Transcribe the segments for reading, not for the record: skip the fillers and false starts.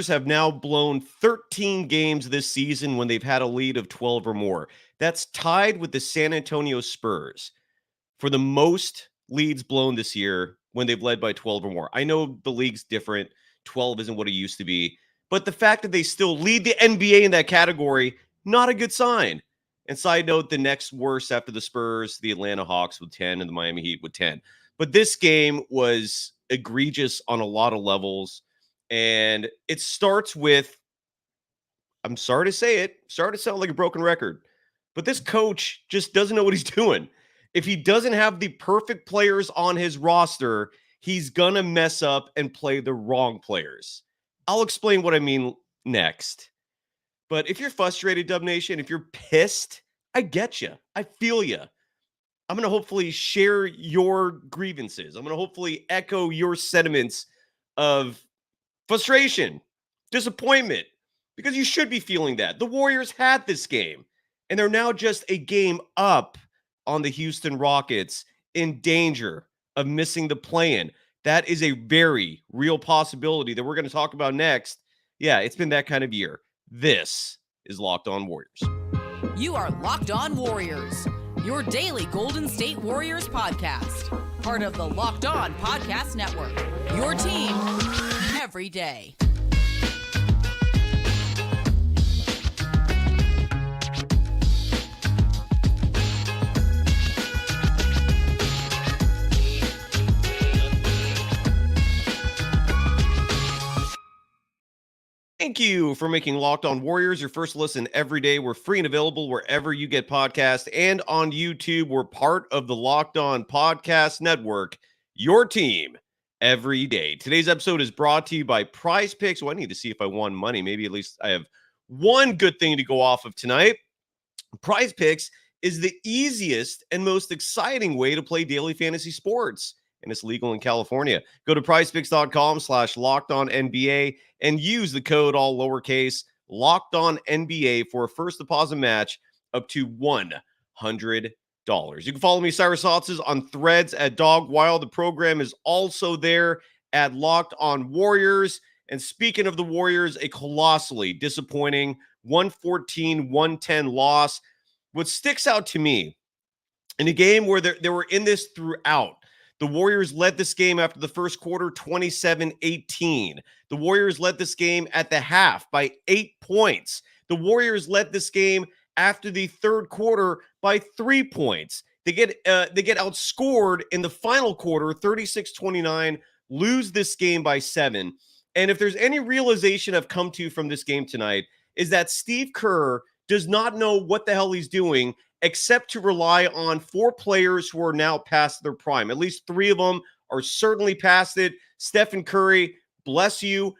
have now blown 13 games this season when they've had a lead of 12 or more. That's tied with the San Antonio Spurs for the most leads blown this year when they've led by 12 or more. I know the league's different. 12 isn't what it used to be. But the fact that they still lead the NBA in that category, not a good sign. And side note, the next worst after the Spurs, the Atlanta Hawks with 10 and the Miami Heat with 10. But this game was egregious on a lot of levels. And it starts with, I'm sorry to say it, started to sound like a broken record, but this coach just doesn't know what he's doing. If he doesn't have the perfect players on his roster, he's going to mess up and play the wrong players. I'll explain what I mean next. But if you're frustrated, Dub Nation, if you're pissed, I get you. I feel you. I'm going to hopefully share your grievances. I'm going to hopefully echo your sentiments of frustration, disappointment, because you should be feeling that. The Warriors had this game, and they're now just a game up on the Houston Rockets, in danger of missing the play-in. That is a very real possibility that we're going to talk about next. Yeah, it's been that kind of year. This is Locked On Warriors. You are Locked On Warriors, your daily Golden State Warriors podcast. Part of the Locked On Podcast Network, your team every day. Thank you for making Locked On Warriors your first listen every day. We're free and available wherever you get podcasts and on YouTube. We're part of the Locked On Podcast Network, your team every day. Today's episode is brought to you by Prize Picks. Well, I need to see if I won money. Maybe at least I have one good thing to go off of tonight. Prize Picks is the easiest and most exciting way to play daily fantasy sports. And it's legal in California. Go to prizepicks.com/LockedOnNBA and use the code all lowercase LockedOnNBA for a first deposit match up to $100. You can follow me, Cyrus Saatsaz, on Threads at Dogwild. The program is also there at Locked On Warriors. And speaking of the Warriors, a colossally disappointing 114-110 loss. What sticks out to me in a game where they were in this throughout, the Warriors led this game after the first quarter 27-18. The Warriors led this game at the half by 8 points. The Warriors led this game after the third quarter by 3 points. They get outscored in the final quarter 36-29, lose this game by 7. And if there's any realization I've come to from this game tonight, is that Steve Kerr does not know what the hell he's doing except to rely on 4 players who are now past their prime. At least 3 of them are certainly past it. Steph and Curry, bless you.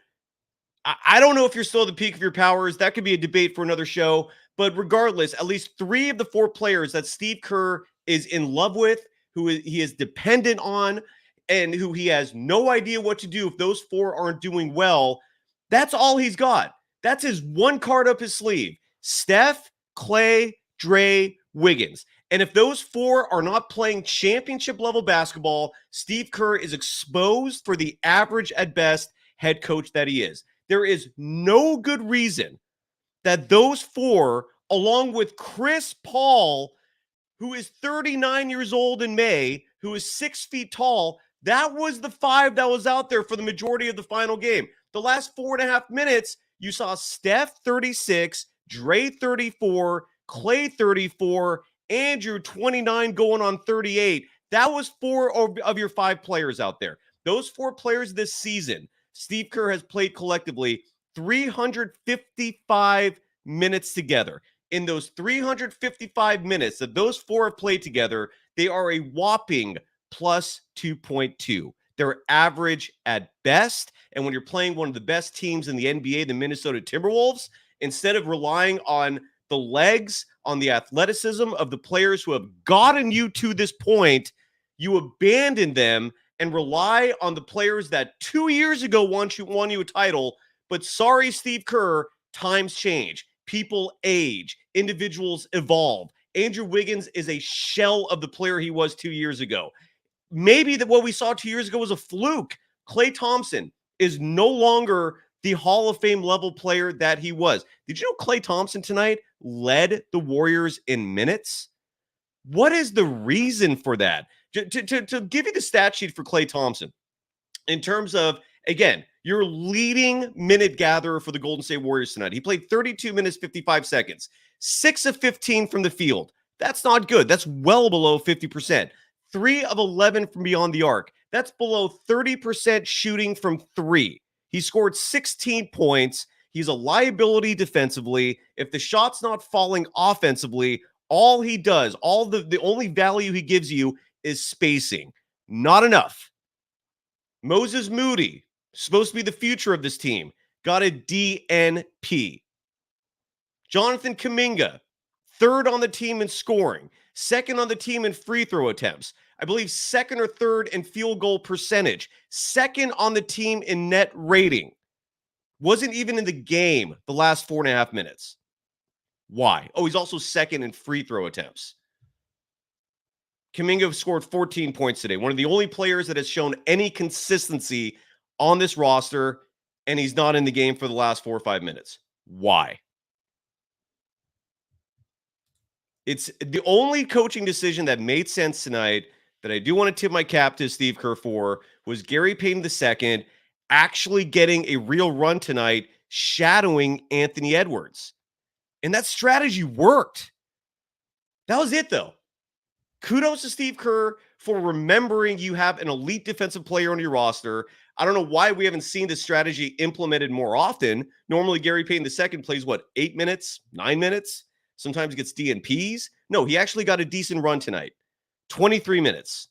I don't know if you're still at the peak of your powers. That could be a debate for another show. But regardless, at least 3 of the 4 players that Steve Kerr is in love with, who he is dependent on, and who he has no idea what to do if those 4 aren't doing well, that's all he's got. That's his one card up his sleeve. Steph, Klay, Dre, Wiggins. And if those 4 are not playing championship level basketball, Steve Kerr is exposed for the average at best head coach that he is. There is no good reason that those 4, along with Chris Paul, who is 39 years old in May, who is 6 feet tall, that was the 5 that was out there for the majority of the final game. The last 4.5 minutes, you saw Steph 36, Dre 34, Klay 34, Andrew 29 going on 38. That was 4 of your 5 players out there. Those 4 players this season, Steve Kerr has played collectively 355 minutes together. In those 355 minutes that those 4 have played together, they are a whopping plus 2.2. They're average at best. And when you're playing one of the best teams in the NBA, the Minnesota Timberwolves, instead of relying on the legs, on the athleticism of the players who have gotten you to this point, you abandon them and rely on the players that 2 years ago won you a title. But sorry, Steve Kerr, times change. People age. Individuals evolve. Andrew Wiggins is a shell of the player he was 2 years ago. Maybe that what we saw 2 years ago was a fluke. Klay Thompson is no longer the Hall of Fame level player that he was. Did you know Klay Thompson tonight led the Warriors in minutes? What is the reason for that? To give you the stat sheet for Klay Thompson, in terms of, again, your leading minute gatherer for the Golden State Warriors tonight. He played 32 minutes, 55 seconds, 6 of 15 from the field. That's not good. That's well below 50%. 3 of 11 from beyond the arc. That's below 30% shooting from 3. He scored 16 points. He's a liability defensively. If the shot's not falling offensively, all he does, the only value he gives you is spacing. Not enough. Moses Moody, supposed to be the future of this team, got a DNP. Jonathan Kuminga, third on the team in scoring, second on the team in free throw attempts. I believe second or third in field goal percentage, second on the team in net rating. Wasn't even in the game the last 4.5 minutes. Why? Oh, he's also second in free throw attempts. Kuminga scored 14 points today. One of the only players that has shown any consistency on this roster, and he's not in the game for the last 4 or 5 minutes. Why? It's the only coaching decision that made sense tonight that I do want to tip my cap to Steve Kerr for was Gary Payton II actually getting a real run tonight, shadowing Anthony Edwards. And that strategy worked. That was it, though. Kudos to Steve Kerr for remembering you have an elite defensive player on your roster. I don't know why we haven't seen this strategy implemented more often. Normally, Gary Payton II plays, 8 minutes, 9 minutes? Sometimes gets DNPs. No, he actually got a decent run tonight. 23 minutes.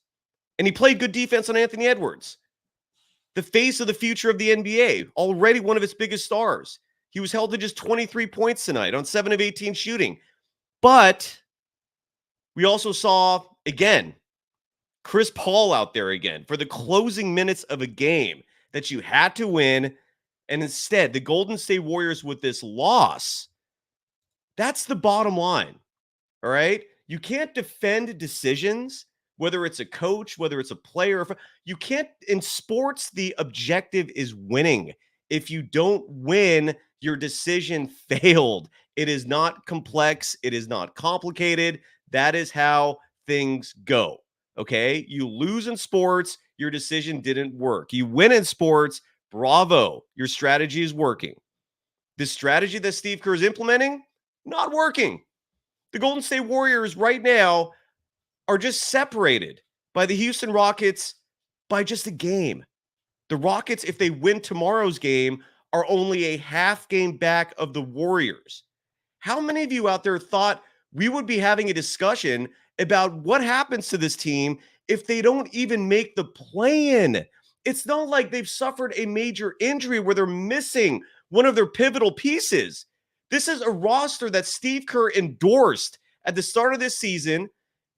And he played good defense on Anthony Edwards. The face of the future of the NBA, already one of its biggest stars. He was held to just 23 points tonight on 7 of 18 shooting. But we also saw, again, Chris Paul out there again for the closing minutes of a game that you had to win. And instead, the Golden State Warriors with this loss, that's the bottom line. All right? You can't defend decisions, whether it's a coach, whether it's a player. You can't, in sports, the objective is winning. If you don't win, your decision failed. It is not complex. It is not complicated. That is how things go. Okay? You lose in sports, your decision didn't work. You win in sports, bravo. Your strategy is working. The strategy that Steve Kerr is implementing, not working. The Golden State Warriors right now are just separated by the Houston Rockets by just a game. The Rockets, if they win tomorrow's game, are only a half game back of the Warriors. How many of you out there thought we would be having a discussion about what happens to this team if they don't even make the play-in? It's not like they've suffered a major injury where they're missing one of their pivotal pieces. This is a roster that Steve Kerr endorsed at the start of this season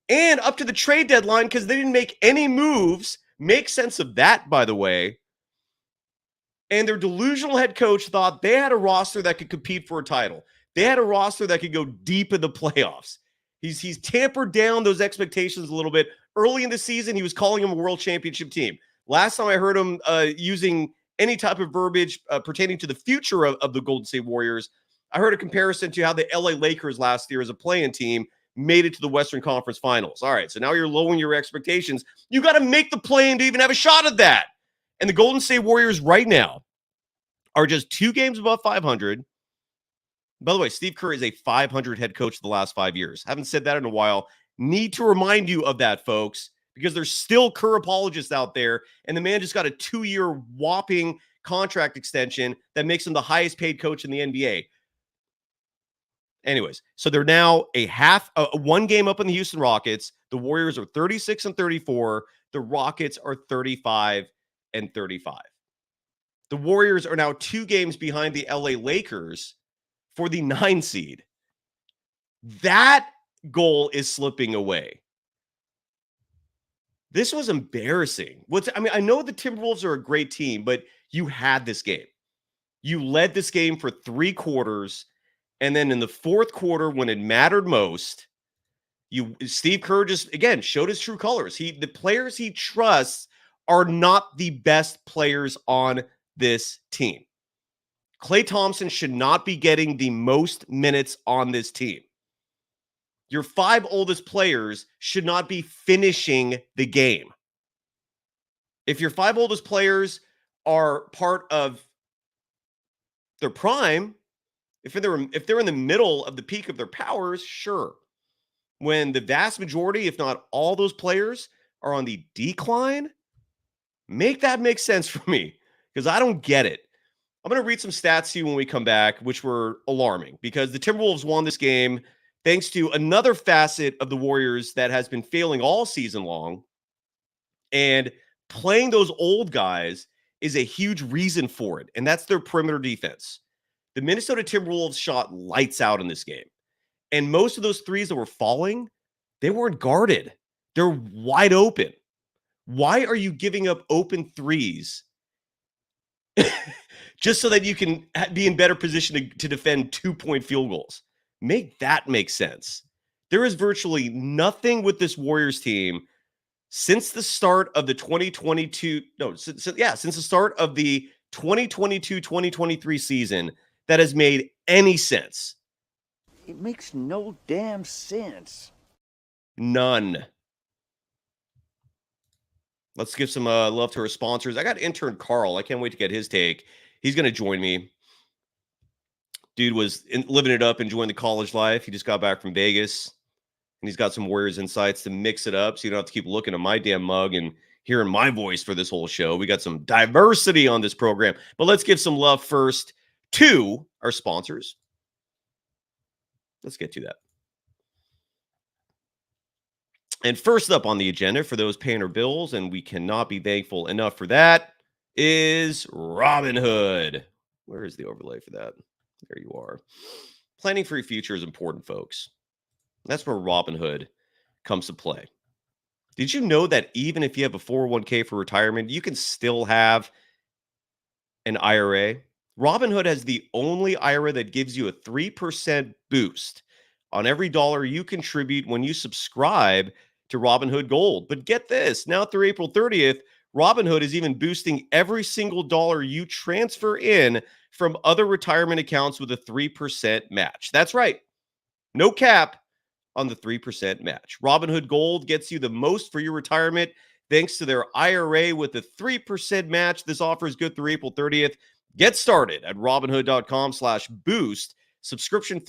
and up to the trade deadline because they didn't make any moves. Make sense of that, by the way. And their delusional head coach thought they had a roster that could compete for a title. They had a roster that could go deep in the playoffs. He's tampered down those expectations a little bit. Early in the season, he was calling them a world championship team. Last time I heard him using any type of verbiage pertaining to the future of the Golden State Warriors, I heard a comparison to how the LA Lakers last year as a play-in team made it to the Western Conference Finals. All right, so now you're lowering your expectations. You got to make the play-in to even have a shot at that. And the Golden State Warriors right now are just 2 games above 500. By the way, Steve Kerr is a 500 head coach the last 5 years. Haven't said that in a while. Need to remind you of that, folks, because there's still Kerr apologists out there, and the man just got a 2-year whopping contract extension that makes him the highest paid coach in the NBA. Anyways, so they're now a 1 game up on the Houston Rockets. The Warriors are 36-34. The Rockets are 35-35. The Warriors are now 2 games behind the LA Lakers for the 9 seed. That goal is slipping away. This was embarrassing. I know the Timberwolves are a great team, but you had this game. You led this game for 3 quarters. And then in the 4th quarter, when it mattered most, Steve Kerr just, again, showed his true colors. The players he trusts are not the best players on this team. Klay Thompson should not be getting the most minutes on this team. Your 5 oldest players should not be finishing the game. If your 5 oldest players are part of their prime, if they're in the middle of the peak of their powers, sure. When the vast majority, if not all those players are on the decline, make that make sense for me, because I don't get it. I'm going to read some stats to you when we come back, which were alarming, because the Timberwolves won this game thanks to another facet of the Warriors that has been failing all season long. And playing those old guys is a huge reason for it, and that's their perimeter defense. The Minnesota Timberwolves shot lights out in this game. And most of those threes that were falling, they weren't guarded. They're wide open. Why are you giving up open threes just so that you can be in better position to defend 2-point field goals? Make that make sense. There is virtually nothing with this Warriors team since the start of the 2022-2023 season that has made any sense. It makes no damn sense. None. Let's give some love to our sponsors. I got intern Carl. I can't wait to get his take. He's going to join me. Dude was living it up, enjoying the college life. He just got back from Vegas, and he's got some Warriors insights to mix it up so you don't have to keep looking at my damn mug and hearing my voice for this whole show. We got some diversity on this program. But let's give some love first to our sponsors. Let's get to that. And first up on the agenda for those paying our bills, and we cannot be thankful enough for that, is Robinhood. Where is the overlay for that? There you are. Planning for your future is important, folks. That's where Robinhood comes to play. Did you know that even if you have a 401k for retirement, you can still have an IRA? Robinhood has the only IRA that gives you a 3% boost on every dollar you contribute when you subscribe to Robinhood Gold. But get this, now through April 30th, Robinhood is even boosting every single dollar you transfer in from other retirement accounts with a 3% match. That's right. No cap on the 3% match. Robinhood Gold gets you the most for your retirement thanks to their IRA with the 3% match. This offer is good through April 30th. Get started at robinhood.com/boost. Subscription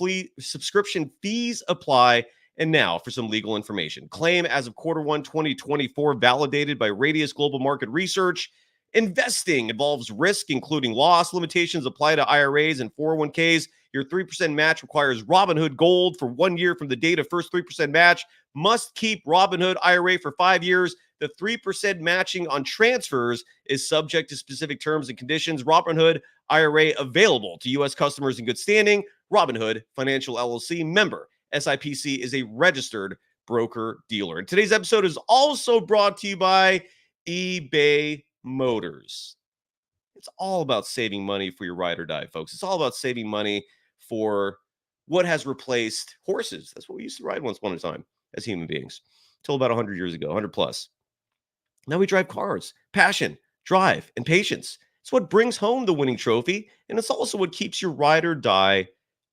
fees apply. And now for some legal information. Claim as of Q1 2024, validated by Radius Global Market Research. Investing involves risk, including loss. Limitations apply to IRAs and 401ks. Your 3% match requires Robinhood Gold for 1 year from the date of first 3% match. Must keep Robinhood IRA for 5 years. The 3% matching on transfers is subject to specific terms and conditions. Robinhood IRA available to U.S. customers in good standing. Robinhood Financial LLC member. SIPC is a registered broker-dealer. And today's episode is also brought to you by eBay Motors. It's all about saving money for your ride or die, folks. It's all about saving money for what has replaced horses. That's what we used to ride once upon a time as human beings, until about 100 years ago, 100 plus. Now we drive cars. Passion, drive, and patience. It's what brings home the winning trophy, and it's also what keeps your ride or die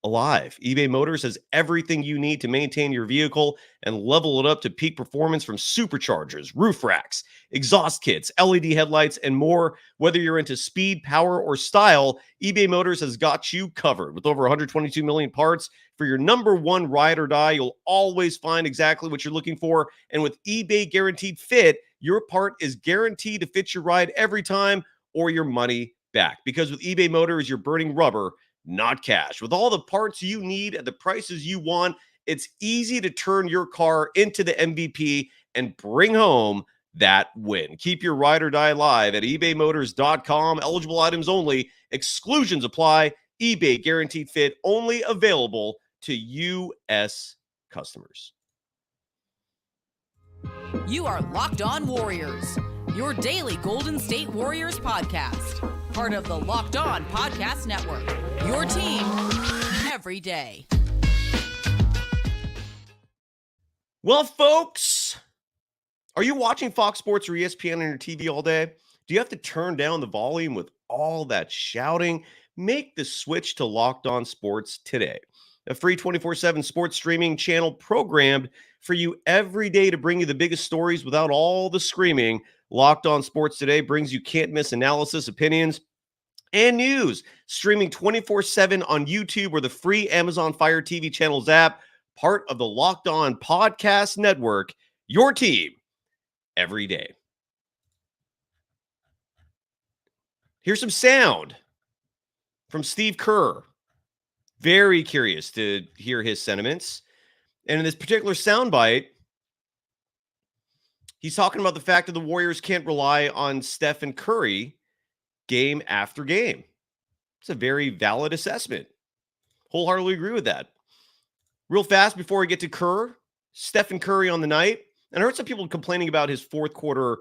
alive. eBay Motors has everything you need to maintain your vehicle and level it up to peak performance, from superchargers, roof racks, exhaust kits, LED headlights, and more. Whether you're into speed, power, or style, eBay Motors has got you covered. With over 122 million parts for your number one ride or die, you'll always find exactly what you're looking for. And with eBay Guaranteed Fit, your part is guaranteed to fit your ride every time or your money back. Because with eBay Motors, you're burning rubber, not cash. With all the parts you need at the prices you want, it's easy to turn your car into the MVP and bring home that win. Keep your ride or die alive at ebaymotors.com. Eligible items only. Exclusions apply. eBay Guaranteed Fit only available to U.S. customers. You are Locked On Warriors, your daily Golden State Warriors podcast. Part of the Locked On Podcast Network, your team every day. Well, folks, are you watching Fox Sports or ESPN on your TV all day? Do you have to turn down the volume with all that shouting? make the switch to Locked On Sports today. A free 24/7 sports streaming channel programmed for you every day to bring you the biggest stories without all the screaming. Locked On Sports Today brings you can't-miss analysis, opinions, and news, streaming 24/7 on YouTube or the free Amazon Fire TV channels app, part of the Locked On Podcast Network, your team every day. Here's some sound from Steve Kerr. Very curious to hear his sentiments. And in this particular soundbite, he's talking about the fact that the Warriors can't rely on Steph and Curry game after game. It's a very valid assessment. Wholeheartedly agree with that. Real fast before we get to Kerr, Stephen Curry on the night. And I heard some people complaining about his fourth quarter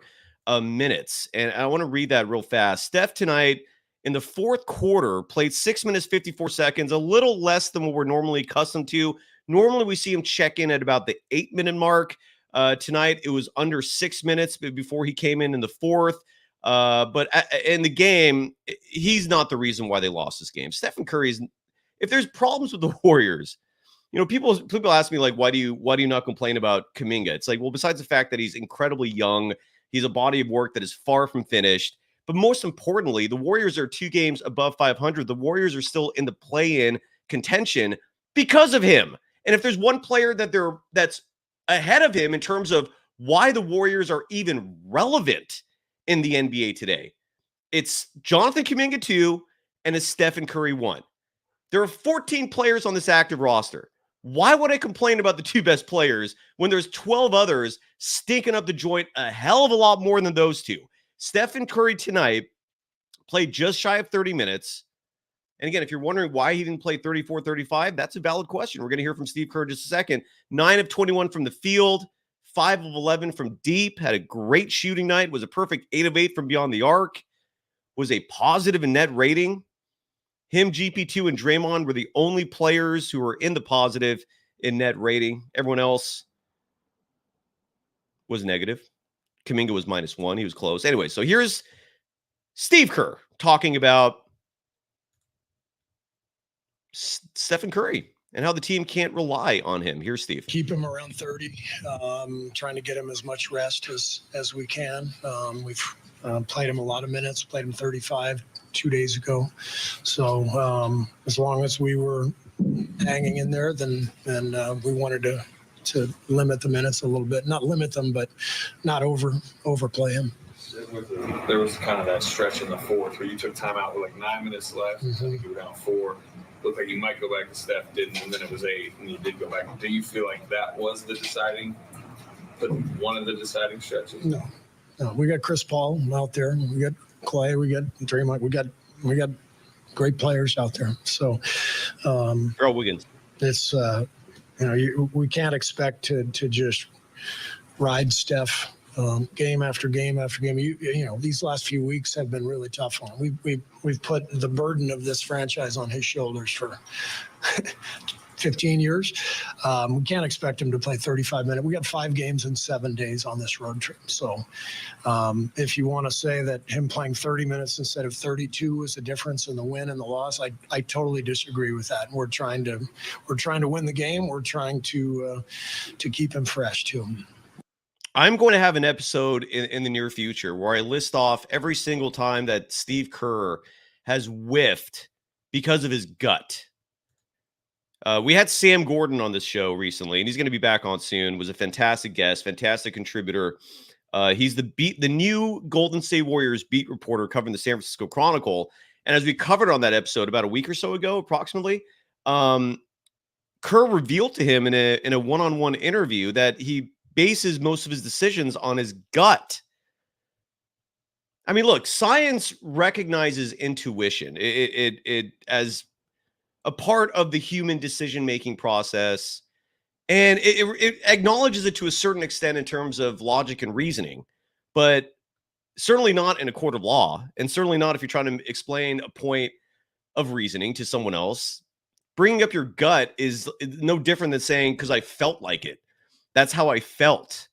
minutes. And I want to read that real fast. Steph tonight in the fourth quarter played 6 minutes, 54 seconds, a little less than what we're normally accustomed to. Normally we see him check in at about the 8-minute mark. Tonight it was under 6 minutes before he came in the fourth. But in the game, he's not the reason why they lost this game. Stephen Curry is, if there's problems with the Warriors, you know, people ask me, like, why do you not complain about Kuminga? It's like, well, besides the fact that he's incredibly young, he's a body of work that is far from finished. But most importantly, the Warriors are 2 games above 500. The Warriors are still in the play-in contention because of him. And if there's one player that's ahead of him in terms of why the Warriors are even relevant in the NBA today, it's Jonathan Kuminga 2 and it's Stephen Curry 1. There are 14 players on this active roster. Why would I complain about the 2 best players when there's 12 others stinking up the joint a hell of a lot more than those 2? Stephen Curry tonight played just shy of 30 minutes. And again, if you're wondering why he didn't play 34, 35, that's a valid question. We're going to hear from Steve Kerr in just a second. 9 of 21 from the field, 5 of 11 from deep, had a great shooting night, was a perfect 8 of 8 from beyond the arc, was a positive in net rating. Him, GP2, and Draymond were the only players who were in the positive in net rating. Everyone else was negative. Kuminga was -1. He was close. Anyway, so here's Steve Kerr talking about Stephen Curry and how the team can't rely on him. Here's Steve. Keep him around 30, trying to get him as much rest as we can. We've played him a lot of minutes, played him 35 2 days ago. So as long as we were hanging in there, then we wanted to limit the minutes a little bit. Not limit them, but not overplay him. There was kind of that stretch in the fourth where you took time out with like 9 minutes left. I think you were down 4. Looked like you might go back to Steph, didn't, and then it was 8, and you did go back. Do you feel like that was one of the deciding stretches? No. We got Chris Paul out there. We got Klay. We got Draymond. We got great players out there. So, Earl Wiggins. It's we can't expect to just ride Steph game after game after game. You know, these last few weeks have been really tough on him. We've put the burden of this franchise on his shoulders for 15 years. We can't expect him to play 35 minutes. We got 5 games in 7 days on this road trip. So if you want to say that him playing 30 minutes instead of 32 is the difference in the win and the loss, I totally disagree with that. We're trying to win the game. We're trying to keep him fresh too. I'm going to have an episode in the near future where I list off every single time that Steve Kerr has whiffed because of his gut. We had Sam Gordon on this show recently, and he's going to be back on soon. Was a fantastic guest, fantastic contributor. He's the new Golden State Warriors beat reporter covering the San Francisco Chronicle. And as we covered on that episode about a week or so ago, approximately, Kerr revealed to him in a one-on-one interview that he bases most of his decisions on his gut. I mean, look, science recognizes intuition. It as a part of the human decision-making process, and it acknowledges it to a certain extent in terms of logic and reasoning, but certainly not in a court of law, and certainly not if you're trying to explain a point of reasoning to someone else. Bringing up your gut is no different than saying, because I felt like it. That's how I felt.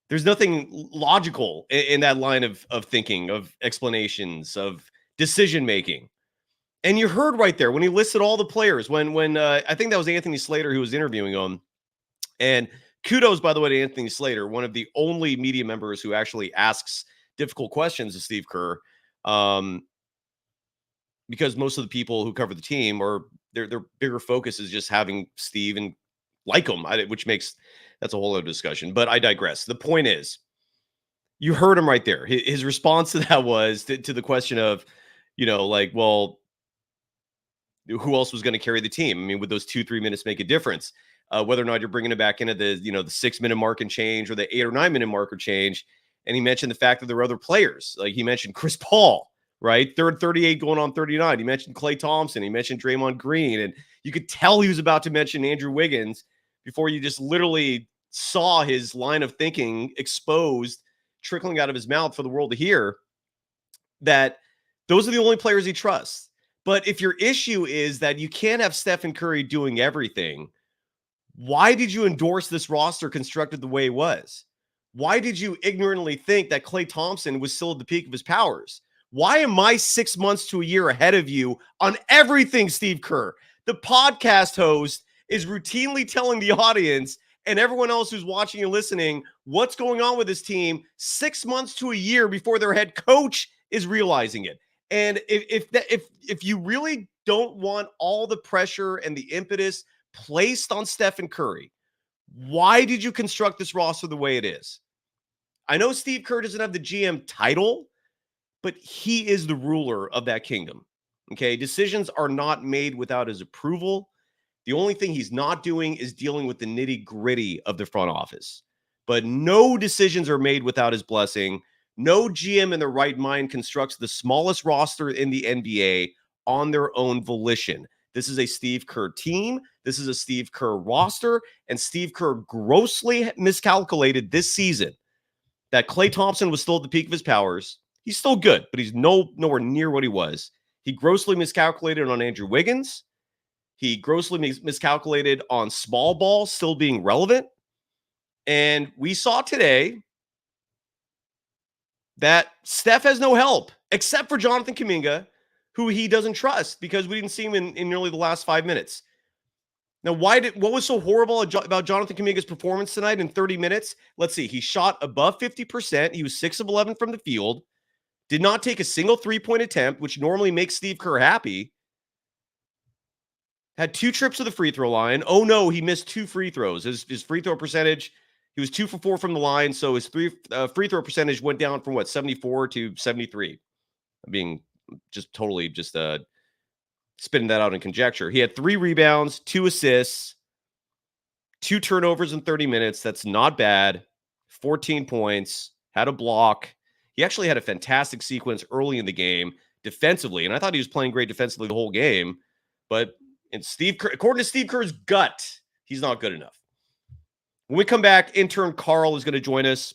There's nothing logical in that line of thinking, of explanations, of decision-making. And you heard right there when he listed all the players, when I think that was Anthony Slater who was interviewing him. And kudos, by the way, to Anthony Slater, one of the only media members who actually asks difficult questions to Steve Kerr. Because most of the people who cover the team are their bigger focus is just having Steve and like him, which makes that's a whole other discussion. But I digress. The point is, you heard him right there. His response to that was to the question of, like, well, who else was going to carry the team? I mean, would those 2-3 minutes make a difference? Whether or not you're bringing it back into the, the 6 minute mark and change or the 8 or 9 minute mark or change. And he mentioned the fact that there were other players. Like he mentioned Chris Paul, right? 38 going on 39. He mentioned Klay Thompson. He mentioned Draymond Green. And you could tell he was about to mention Andrew Wiggins before you just literally saw his line of thinking exposed, trickling out of his mouth for the world to hear, that those are the only players he trusts. But if your issue is that you can't have Stephen Curry doing everything, why did you endorse this roster constructed the way it was? Why did you ignorantly think that Klay Thompson was still at the peak of his powers? Why am I 6 months to a year ahead of you on everything, Steve Kerr? The podcast host is routinely telling the audience and everyone else who's watching and listening what's going on with this team 6 months to a year before their head coach is realizing it. And if you really don't want all the pressure and the impetus placed on Stephen Curry, why did you construct this roster the way it is? I know Steve Kerr doesn't have the GM title, but he is the ruler of that kingdom. Okay, decisions are not made without his approval. The only thing he's not doing is dealing with the nitty-gritty of the front office. But no decisions are made without his blessing. No GM in their right mind constructs the smallest roster in the NBA on their own volition. This is a Steve Kerr team. This is a Steve Kerr roster. And Steve Kerr grossly miscalculated this season that Klay Thompson was still at the peak of his powers. He's still good, but he's nowhere near what he was. He grossly miscalculated on Andrew Wiggins. He grossly miscalculated on small ball still being relevant. And we saw today that Steph has no help except for Jonathan Kuminga, who he doesn't trust because we didn't see him in nearly the last 5 minutes. Now, what was so horrible about Jonathan Kuminga's performance tonight in 30 minutes? Let's see. He shot above 50%. He was 6 of 11 from the field. Did not take a single three-point attempt, which normally makes Steve Kerr happy. Had 2 trips to the free throw line. Oh, no, he missed 2 free throws. His free throw percentage, he was 2 for 4 from the line, so his free throw percentage went down from, 74 to 73. I'm being just totally spitting that out in conjecture. He had 3 rebounds, 2 assists, 2 turnovers in 30 minutes. That's not bad. 14 points, had a block. He actually had a fantastic sequence early in the game defensively, and I thought he was playing great defensively the whole game. But according to Steve Kerr's gut, he's not good enough. When we come back, intern Carl is going to join us.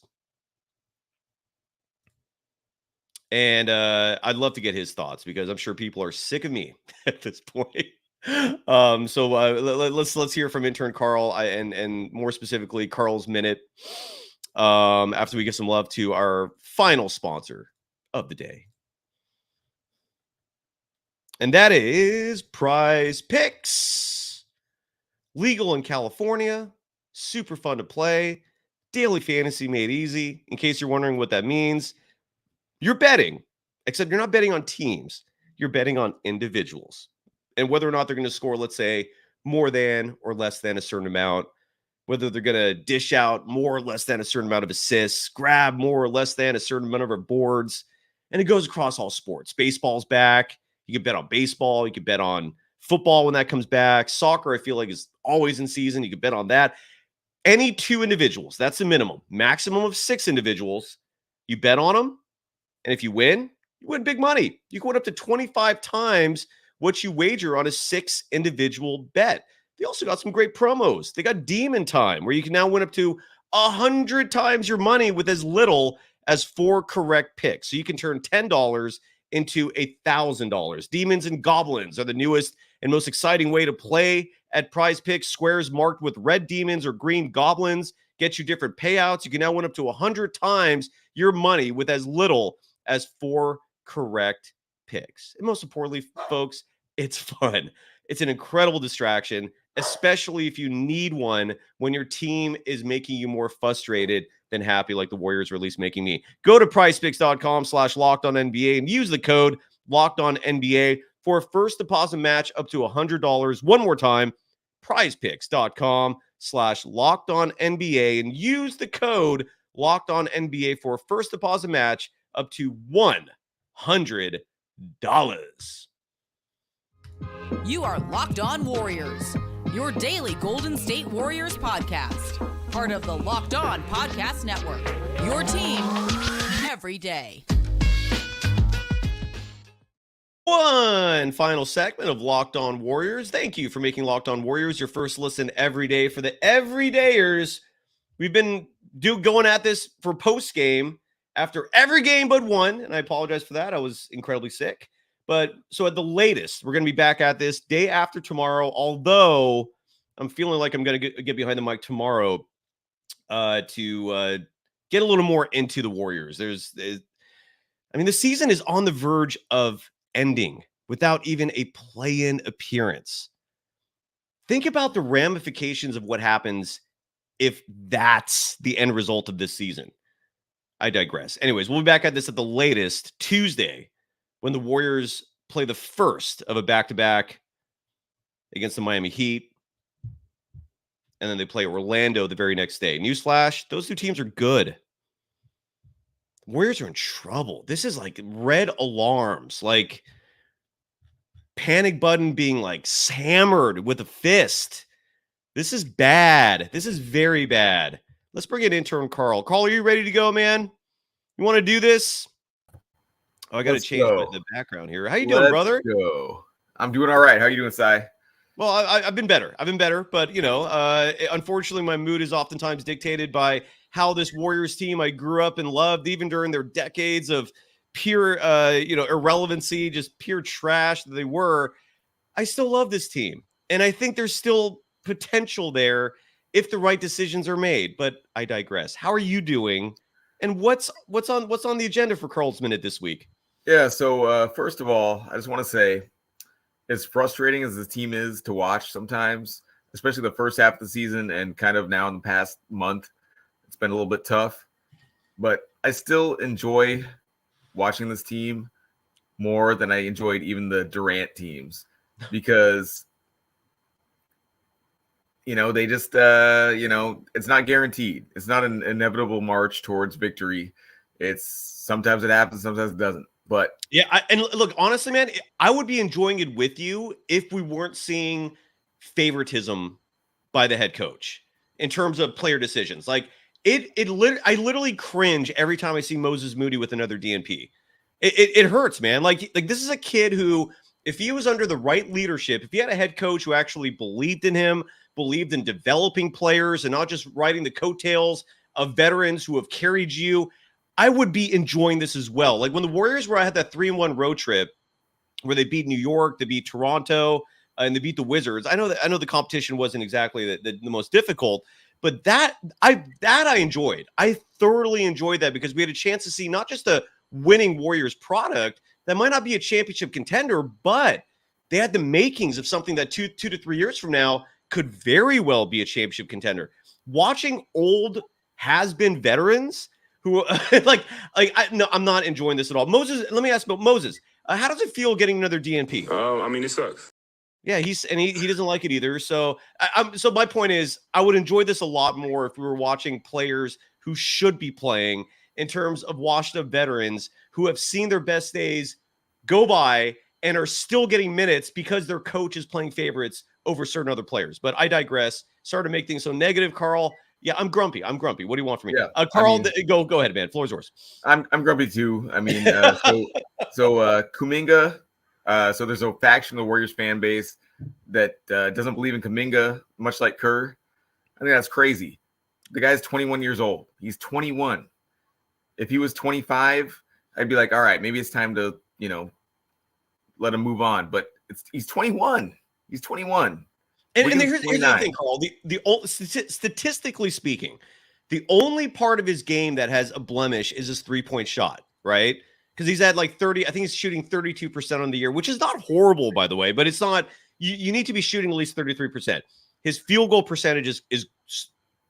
And I'd love to get his thoughts because I'm sure people are sick of me at this point. So let's hear from intern Carl and more specifically Carl's minute after we give some love to our final sponsor of the day. And that is Prize Picks. Legal in California, super fun to play, daily fantasy made easy. In case you're wondering what that means, you're betting, except you're not betting on teams. You're betting on individuals. And whether or not they're going to score, let's say, more than or less than a certain amount, whether they're going to dish out more or less than a certain amount of assists, grab more or less than a certain amount of boards. And it goes across all sports. Baseball's back. You can bet on baseball. You can bet on football when that comes back. Soccer, I feel like, is always in season. You can bet on that. Any 2 individuals, that's the minimum. Maximum of 6 individuals. You bet on them. And if you win big money. You can win up to 25 times what you wager on a 6 individual bet. They also got some great promos. They got Demon Time, where you can now win up to 100 times your money with as little as 4 correct picks. So you can turn $10 into $1,000. Demons and Goblins are the newest and most exciting way to play at Prize Picks. Squares marked with red demons or green goblins get you different payouts. You can now win up to 100 times your money with as little as 4 correct picks. And most importantly, folks, It's fun. It's an incredible distraction, especially if you need one when your team is making you more frustrated than happy, like the Warriors are at least making me. Go to PrizePicks.com/LockedOnNBA and use the code LockedOnNBA for a first deposit match up to $100. One more time, PrizePicks.com/LockedOnNBA and use the code LockedOnNBA for a first deposit match up to $100. You are Locked On Warriors, your daily Golden State Warriors podcast. Part of the Locked On Podcast Network, your team every day. One final segment of Locked On Warriors. Thank you for making Locked On Warriors your first listen every day. For the everydayers, we've been going at this for post-game after every game but one, and I apologize for that. I was incredibly sick. But so at the latest, we're going to be back at this day after tomorrow, although I'm feeling like I'm going to get behind the mic tomorrow to get a little more into the Warriors. The season is on the verge of ending without even a play-in appearance. Think about the ramifications of what happens if that's the end result of this season. I digress. Anyways, we'll be back at this at the latest Tuesday, when the Warriors play the first of a back-to-back against the Miami Heat. And then they play Orlando the very next day. Newsflash, those two teams are good. Warriors are in trouble. This is like red alarms, like panic button being like hammered with a fist. This is bad. This is very bad. Let's bring in intern Carl. Carl, are you ready to go, man? You want to do this? Oh, I got to change the background here. How you doing, brother? Go. I'm doing all right. How you doing, Cy? Well, I've been better. But, unfortunately, my mood is oftentimes dictated by how this Warriors team I grew up and loved, even during their decades of pure, irrelevancy, just pure trash that they were. I still love this team. And I think there's still potential there if the right decisions are made. But I digress. How are you doing? And what's on the agenda for Carl's Minute this week? Yeah, so first of all, I just want to say, as frustrating as this team is to watch sometimes, especially the first half of the season and kind of now in the past month, it's been a little bit tough. But I still enjoy watching this team more than I enjoyed even the Durant teams because, they just, it's not guaranteed. It's not an inevitable march towards victory. Sometimes it happens, sometimes it doesn't. But yeah, and look, honestly, man, I would be enjoying it with you if we weren't seeing favoritism by the head coach in terms of player decisions. Like I literally cringe every time I see Moses Moody with another DNP. It hurts, man. Like this is a kid who, if he was under the right leadership, if he had a head coach who actually believed in him, believed in developing players and not just riding the coattails of veterans who have carried you, I would be enjoying this as well. Like when the Warriors had that 3-1 road trip where they beat New York, they beat Toronto, and they beat the Wizards. I know the competition wasn't exactly the most difficult, but that I enjoyed. I thoroughly enjoyed that because we had a chance to see not just a winning Warriors product that might not be a championship contender, but they had the makings of something that 2 to 3 years from now could very well be a championship contender. Watching old has-been veterans who I'm not enjoying this at all. Moses, let me ask about Moses. How does it feel getting another DNP? It sucks. Yeah, he doesn't like it either. So so my point is, I would enjoy this a lot more if we were watching players who should be playing in terms of washed up veterans who have seen their best days go by and are still getting minutes because their coach is playing favorites over certain other players. But I digress. Sorry to make things so negative, Carl. Yeah, I'm grumpy. What do you want from me? Yeah, Carl, go ahead, man. Floor's yours. I'm grumpy too. So Kuminga. So there's a faction of the Warriors fan base that doesn't believe in Kuminga, much like Kerr. I think that's crazy. The guy's 21 years old. He's 21. If he was 25, I'd be like, all right, maybe it's time to let him move on. But he's 21. He's 21. And here's the thing, Carl. Statistically speaking, the only part of his game that has a blemish is his 3-point shot, right? because he's at like 30. I think he's shooting 32% on the year, which is not horrible, by the way, but it's not. You need to be shooting at least 33%. His field goal percentage is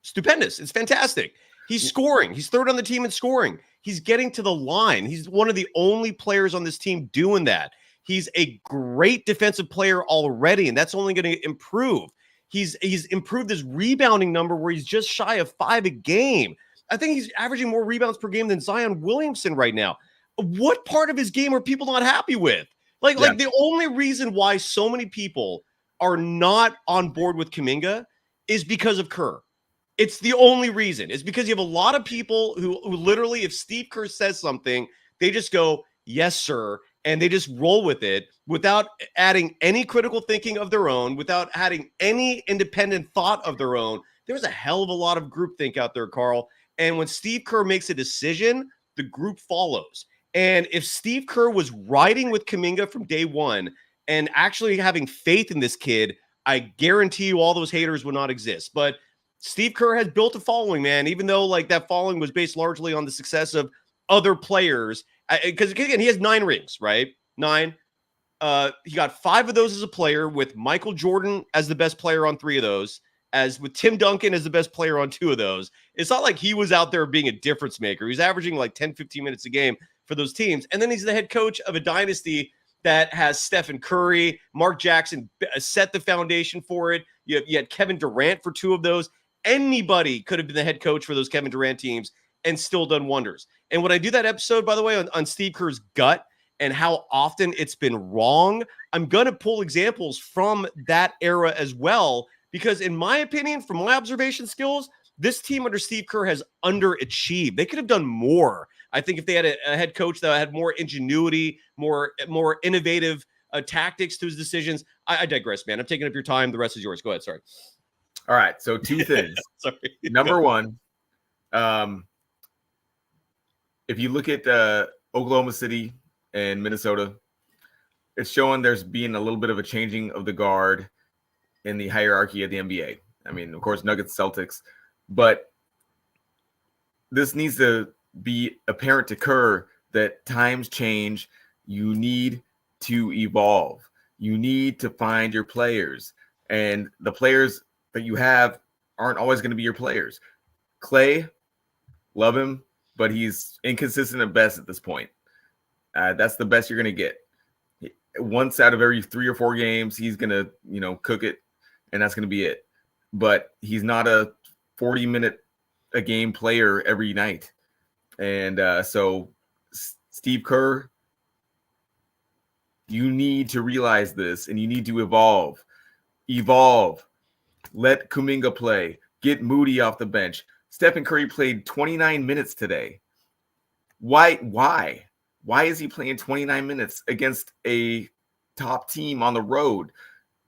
stupendous. It's fantastic. He's scoring. He's third on the team in scoring. He's getting to the line. He's one of the only players on this team doing that. He's a great defensive player already, and that's only going to improve. He's improved his rebounding number where he's just shy of 5 a game. I think he's averaging more rebounds per game than Zion Williamson right now. What part of his game are people not happy with? Like the only reason why so many people are not on board with Kuminga is because of Kerr. It's the only reason. It's because you have a lot of people who literally, if Steve Kerr says something, they just go, yes, sir. And they just roll with it without adding any critical thinking of their own, without adding any independent thought of their own. There's a hell of a lot of groupthink out there, Carl. And when Steve Kerr makes a decision, the group follows. And if Steve Kerr was riding with Kuminga from day one and actually having faith in this kid, I guarantee you all those haters would not exist. But Steve Kerr has built a following, man, even though like that following was based largely on the success of other players. Because again, he has 9 rings, right? 9. He got 5 of those as a player, with Michael Jordan as the best player on 3 of those, as with Tim Duncan as the best player on 2 of those. It's not like he was out there being a difference maker. He's averaging like 10, 15 minutes a game for those teams. And then he's the head coach of a dynasty that has Steph and Curry. Mark Jackson set the foundation for it. You had Kevin Durant for 2 of those. Anybody could have been the head coach for those Kevin Durant teams and still done wonders. And when I do that episode, by the way, on Steve Kerr's gut and how often it's been wrong, I'm going to pull examples from that era as well, because in my opinion, from my observation skills, this team under Steve Kerr has underachieved. They could have done more. I think if they had a head coach that had more ingenuity, more innovative tactics to his decisions. I digress, man. I'm taking up your time. The rest is yours. Go ahead. Sorry. All right. So 2 things. Sorry. Number one, if you look at Oklahoma City and Minnesota, it's showing there's been a little bit of a changing of the guard in the hierarchy of the NBA. I mean, of course, Nuggets, Celtics, but this needs to be apparent to Kerr that times change. You need to evolve. You need to find your players, and the players that you have aren't always going to be your players. Klay, love him, but he's inconsistent at best at this point. That's the best you're going to get. Once out of every 3 or 4 games, he's going to, cook it, and that's going to be it. But he's not a 40-minute a game player every night. And so Steve Kerr, you need to realize this, and you need to evolve. Let Kuminga play. Get Moody off the bench. Stephen Curry played 29 minutes today. Why? Why is he playing 29 minutes against a top team on the road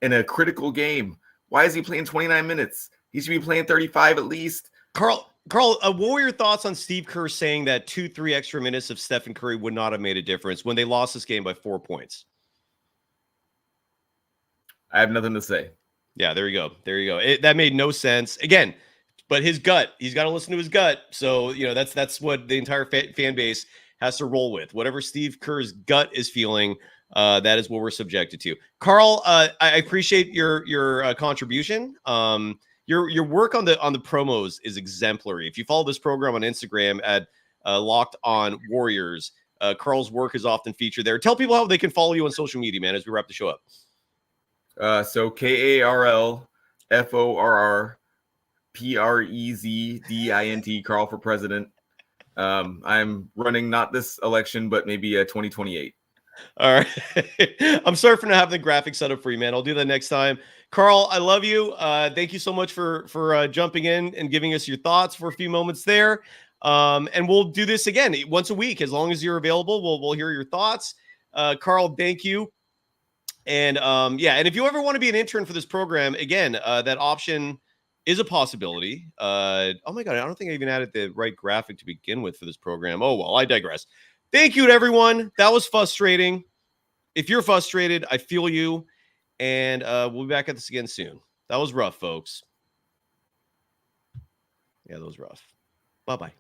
in a critical game? Why is he playing 29 minutes? He should be playing 35 at least. Carl, what were your thoughts on Steve Kerr saying that 2-3 extra minutes of Stephen Curry would not have made a difference when they lost this game by 4 points? I have nothing to say. Yeah, there you go. That made no sense. Again, but his gut, he's got to listen to his gut. So, that's what the entire fan base has to roll with. Whatever Steve Kerr's gut is feeling, that is what we're subjected to. Carl, I appreciate your contribution. Your work on the promos is exemplary. If you follow this program on Instagram at Locked On Warriors, Carl's work is often featured there. Tell people how they can follow you on social media, man, as we wrap the show up. So KarlForpresident, Carl for president. I'm running not this election, but maybe 2028. All right. I'm sorry for not having the graphic set up for you, man. I'll do that next time. Carl, I love you. Thank you so much for jumping in and giving us your thoughts for a few moments there. And we'll do this again once a week. As long as you're available, we'll hear your thoughts. Carl, thank you. And and if you ever want to be an intern for this program, again, that option is a possibility. Oh my God, I don't think I even added the right graphic to begin with for this program. Oh, well, I digress. Thank you to everyone. That was frustrating. If you're frustrated, I feel you. And we'll be back at this again soon. That was rough, folks. Yeah, that was rough. Bye-bye.